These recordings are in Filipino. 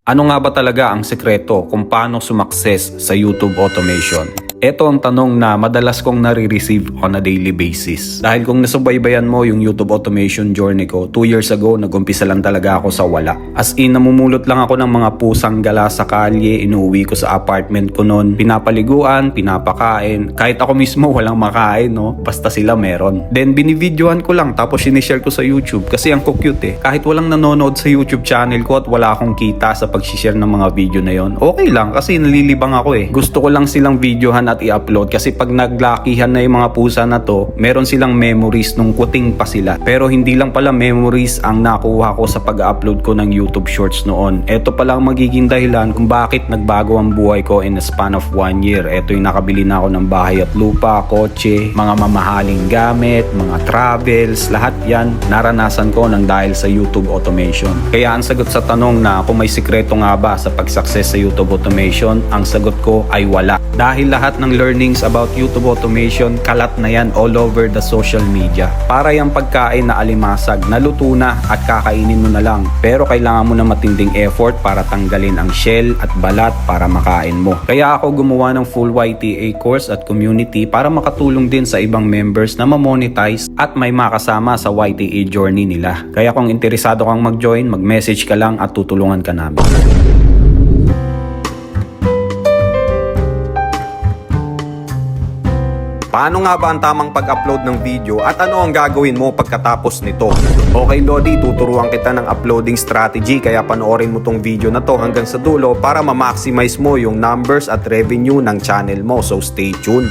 Ano nga ba talaga ang sekreto kung paano sumakses sa YouTube automation? Ito ang tanong na madalas kong nare-receive on a daily basis. Dahil kung nasubaybayan mo yung YouTube automation journey ko, 2 years ago, nag-umpisa lang talaga ako sa wala. As in, namumulot lang ako ng mga pusang gala sa kalye, inuwi ko sa apartment ko noon, pinapaliguan, pinapakain. Kahit ako mismo walang makain, no? Basta sila meron. Then, binivideohan ko lang, tapos sinishare ko sa YouTube kasi ang cute eh. Kahit walang nanonood sa YouTube channel ko at wala akong kita sa pag-share ng mga video na yon, okay lang kasi nalilibang ako eh. Gusto ko lang silang videohan at i-upload kasi pag naglakihan na yung mga pusa na to, meron silang memories nung kuting pa sila. Pero hindi lang pala memories ang nakuha ko sa pag-upload ko ng YouTube Shorts noon. Ito pala ang magiging dahilan kung bakit nagbago ang buhay ko in a span of 1 year. Ito yung nakabili na ako ng bahay at lupa, kotse, mga mamahaling gamit, mga travels, lahat yan naranasan ko nang dahil sa YouTube automation. Kaya ang sagot sa tanong na kung may sikreto nga ba sa pag-success sa YouTube automation, ang sagot ko ay wala. Dahil lahat ng learnings about YouTube automation, kalat na yan all over the social media. Para yung pagkain na alimasag, naluto na at kakainin mo na lang. Pero kailangan mo na matinding effort para tanggalin ang shell at balat para makain mo. Kaya ako gumawa ng full YTA course at community para makatulong din sa ibang members na ma-monetize at may makasama sa YTA journey nila. Kaya kung interesado kang mag-join, mag-message ka lang at tutulungan ka namin. Paano nga ba ang tamang pag-upload ng video at ano ang gagawin mo pagkatapos nito? Okay Lodi, tuturuan kita ng uploading strategy kaya panoorin mo tong video na to hanggang sa dulo para ma-maximize mo yung numbers at revenue ng channel mo, so stay tuned.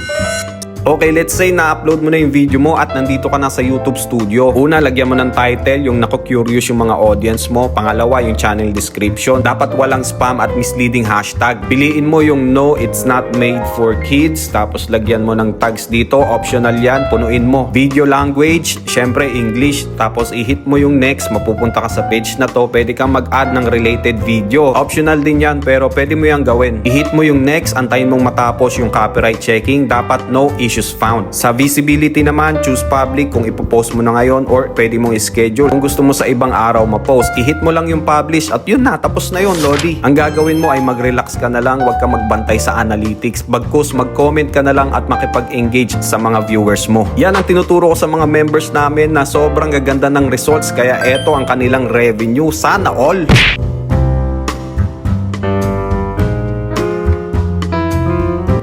Okay, let's say na-upload mo na yung video mo at nandito ka na sa YouTube studio. Una, lagyan mo ng title, yung naku-curious yung mga audience mo. Pangalawa, yung channel description. Dapat walang spam at misleading hashtag. Piliin mo yung no, it's not made for kids. Tapos lagyan mo ng tags dito. Optional yan, punuin mo. Video language, syempre English. Tapos i-hit mo yung next, mapupunta ka sa page na to. Pwede kang mag-add ng related video. Optional din yan, pero pwede mo yan gawin. I-hit mo yung next, antayin mong matapos yung copyright checking. Dapat no issues found. Sa visibility naman, choose public kung ipopost mo na ngayon or pwede mong schedule. Kung gusto mo sa ibang araw ma-post, i-hit mo lang yung publish at yun na, tapos na yun, Lodi. Ang gagawin mo ay mag-relax ka na lang, huwag ka magbantay sa analytics. Bagkus, mag-comment ka na lang at makipag-engage sa mga viewers mo. Yan ang tinuturo ko sa mga members namin na sobrang gaganda ng results kaya eto ang kanilang revenue. Sana all!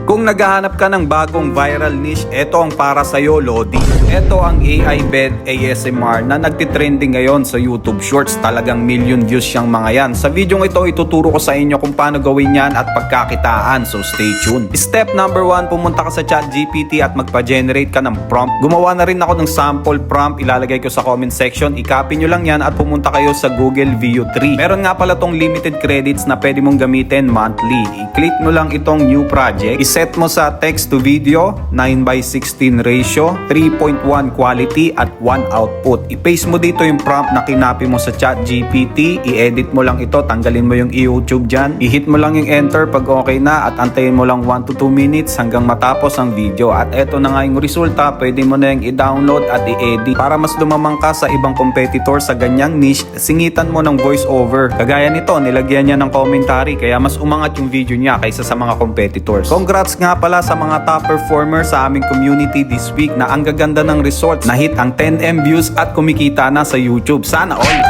Kung naghahanap ka ng bagong viral niche, ito ang para sa'yo, Lodi. Ito ang AI-bed ASMR na nagtitrending ngayon sa YouTube Shorts. Talagang million views siyang mga yan. Sa video ito, ituturo ko sa inyo kung paano gawin yan at pagkakitaan. So stay tuned. Step number 1, pumunta ka sa ChatGPT at magpa-generate ka ng prompt. Gumawa na rin ako ng sample prompt. Ilalagay ko sa comment section. I-copy nyo lang yan at pumunta kayo sa Google View 3. Meron nga pala tong limited credits na pwede mong gamitin monthly. I-click mo lang itong new project. Set mo sa text to video, 9:16 ratio, 3.1 quality at 1 output. I-paste mo dito yung prompt na kinapi mo sa ChatGPT, i-edit mo lang ito, tanggalin mo yung YouTube dyan, i-hit mo lang yung enter pag okay na at antayin mo lang 1 to 2 minutes hanggang matapos ang video. At eto na nga yung resulta, pwede mo na yung i-download at i-edit. Para mas lumamang ka sa ibang competitor sa ganyang niche, singitan mo ng voice over. Kagaya nito, nilagyan niya ng commentary kaya mas umangat yung video niya kaysa sa mga competitors. Congrats nga pala sa mga top performers sa aming community this week na ang gaganda ng results. Na-hit ang 10M views at kumikita na sa YouTube. Sana all!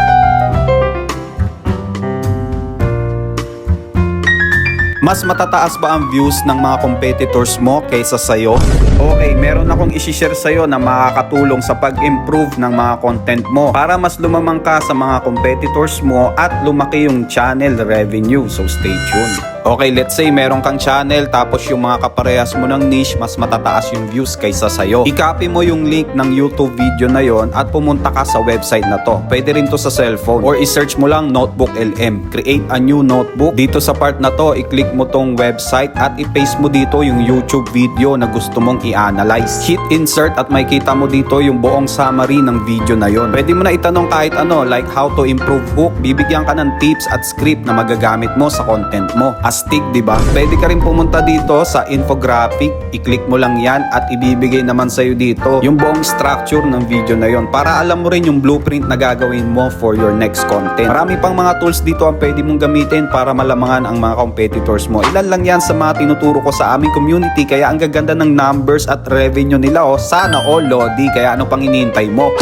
Mas matataas ba ang views ng mga competitors mo kaysa sa'yo? Okay, meron akong isi-share sa'yo na makakatulong sa pag-improve ng mga content mo para mas lumamang ka sa mga competitors mo at lumaki yung channel revenue. So stay tuned. Okay, let's say meron kang channel tapos yung mga kaparehas mo ng niche mas matataas yung views kaysa sa'yo. I-copy mo yung link ng YouTube video na yon at pumunta ka sa website na to. Pwede rin to sa cellphone or i-search mo lang Notebook LM. Create a new notebook. Dito sa part na to, i-click mo tong website at i-paste mo dito yung YouTube video na gusto mong i-analyze. Hit insert at makikita mo dito yung buong summary ng video na yon. Pwede mo na itanong kahit ano like how to improve hook. Bibigyan ka ng tips at script na magagamit mo sa content mo. astig, di ba? Pwede ka rin pumunta dito sa infographic, i-click mo lang yan at ibibigay naman sa'yo dito yung buong structure ng video na yon para alam mo rin yung blueprint na gagawin mo for your next content. Marami pang mga tools dito ang pwede mong gamitin para malamangan ang mga competitors mo. Ilan lang yan sa mga tinuturo ko sa aming community, kaya ang gaganda ng numbers at revenue nila. Sana all Lodi, kaya ano pang hinihintay mo?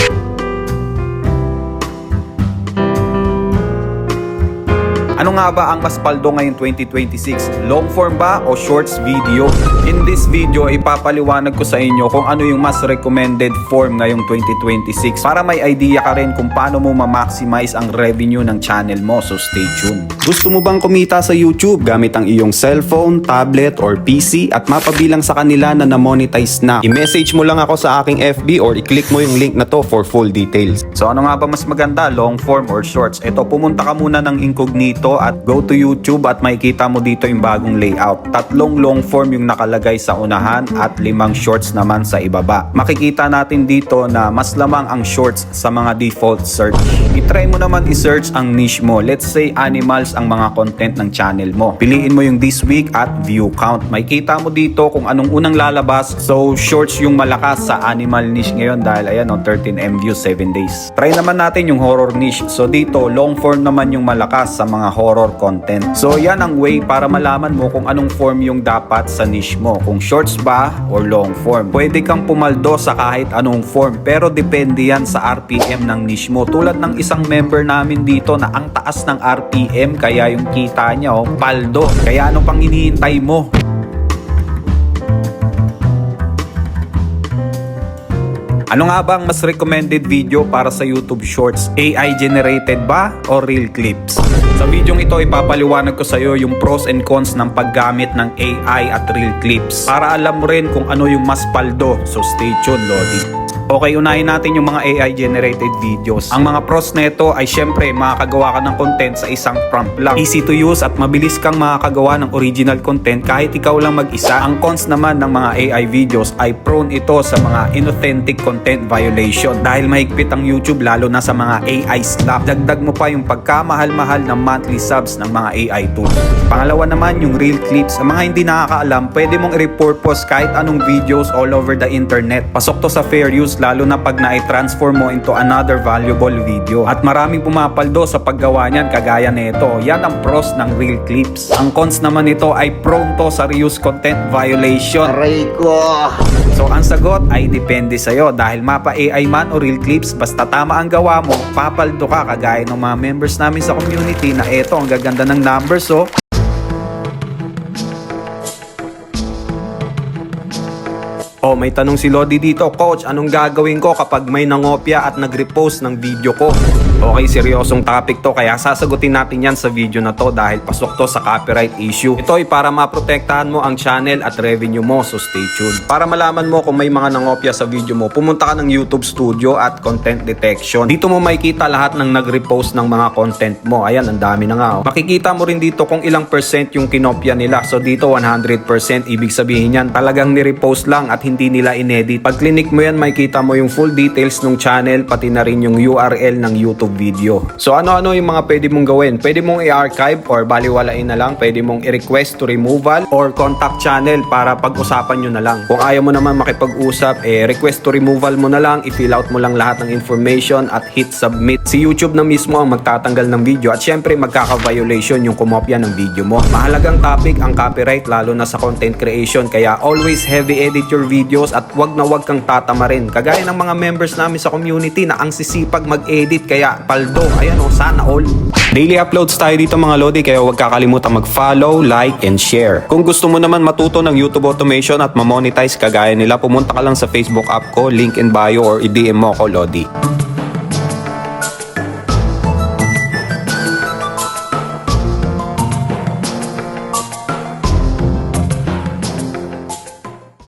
Ano nga ba ang mas paldo ngayong 2026? Long form ba o shorts video? In this video, ipapaliwanag ko sa inyo kung ano yung mas recommended form ngayong 2026 para may idea ka rin kung paano mo ma-maximize ang revenue ng channel mo, so stay tuned. Gusto mo bang kumita sa YouTube gamit ang iyong cellphone, tablet, or PC at mapabilang sa kanila na na-monetize na? I-message mo lang ako sa aking FB or i-click mo yung link na to for full details. So ano nga ba mas maganda, long form or shorts? Ito, pumunta ka muna ng incognito at go to YouTube at makikita mo dito yung bagong layout. 3 long form yung nakalagay sa unahan at 5 shorts naman sa ibaba. Makikita natin dito na mas lamang ang shorts sa mga default search. I-try mo naman i-search ang niche mo. Let's say animals ang mga content ng channel mo. Piliin mo yung this week at view count. Makikita mo dito kung anong unang lalabas. So shorts yung malakas sa animal niche ngayon dahil ayan 13M views 7 days. Try naman natin yung horror niche. So dito long form naman yung malakas sa mga horror content. So yan ang way para malaman mo kung anong form yung dapat sa niche mo. Kung shorts ba or long form. Pwede kang pumaldo sa kahit anong form pero depende yan sa RPM ng niche mo. Tulad ng isang member namin dito na ang taas ng RPM kaya yung kita niya paldo. Kaya ano pang hinihintay mo? Ano nga ba ang mas recommended video para sa YouTube Shorts? AI generated ba o real clips? Sa videong ito, ipapaliwanag ko sa iyo yung pros and cons ng paggamit ng AI at real clips para alam mo rin kung ano yung mas paldo. So stay tuned, Lodi. Okay, unahin natin yung mga AI-generated videos. Ang mga pros nito ay syempre makakagawa ka ng content sa isang prompt lang. Easy to use at mabilis kang makakagawa ng original content kahit ikaw lang mag-isa. Ang cons naman ng mga AI videos ay prone ito sa mga inauthentic content violation dahil mahigpit ang YouTube lalo na sa mga AI slap. Dagdag mo pa yung pagkamahal-mahal ng monthly subs ng mga AI tools. Pangalawa naman yung real clips. Sa mga hindi nakakaalam, pwede mong i-repurpose kahit anong videos all over the internet. Pasok to sa fair use lalo na pag na-transform mo into another valuable video. At maraming pumapaldo sa paggawa niyan kagaya nito. Yan ang pros ng real clips. Ang cons naman nito ay prone to sa reuse content violation. Aray ko! So ang sagot ay depende sa'yo dahil mapa AI man o real clips, basta tama ang gawa mo, papaldo ka kagaya ng mga members namin sa community na eto ang gaganda ng numbers oh. Oh, may tanong si Lodi dito, Coach, anong gagawin ko kapag may nangopya at nag-repost ng video ko? Okay, seryosong topic to kaya sasagutin natin yan sa video na to dahil pasok to sa copyright issue. Ito ay para maprotektahan mo ang channel at revenue mo, so stay tuned. Para malaman mo kung may mga nangopya sa video mo, pumunta ka ng YouTube Studio at Content Detection. Dito mo makikita lahat ng nag-repost ng mga content mo. Ayan, ang dami na nga. Oh. Makikita mo rin dito kung ilang percent yung kinopya nila. So dito 100%, ibig sabihin yan talagang ni-repost lang at hindi nila inedit. Pag clinic mo yan, makikita mo yung full details ng channel pati na rin yung URL ng YouTube video. So ano-ano yung mga pwede mong gawin? Pwede mong i-archive or baliwalain na lang. Pwede mong i-request to removal or contact channel para pag-usapan nyo na lang. Kung ayaw mo naman makipag-usap, request to removal mo na lang, i-fill out mo lang lahat ng information at hit submit. Si YouTube na mismo ang magtatanggal ng video at syempre magkaka-violation yung kumopya ng video mo. Mahalagang topic ang copyright lalo na sa content creation kaya always heavy edit your videos at wag na wag kang tatamarin. Kagaya ng mga members namin sa community na ang sisipag mag-edit kaya paldo. Ayan o, sana all. Daily uploads tayo dito mga Lodi kaya huwag kakalimutan mag-follow, like, and share. Kung gusto mo naman matuto ng YouTube automation at ma-monetize kagaya nila, pumunta ka lang sa Facebook app ko, link in bio or i-DM mo ko Lodi.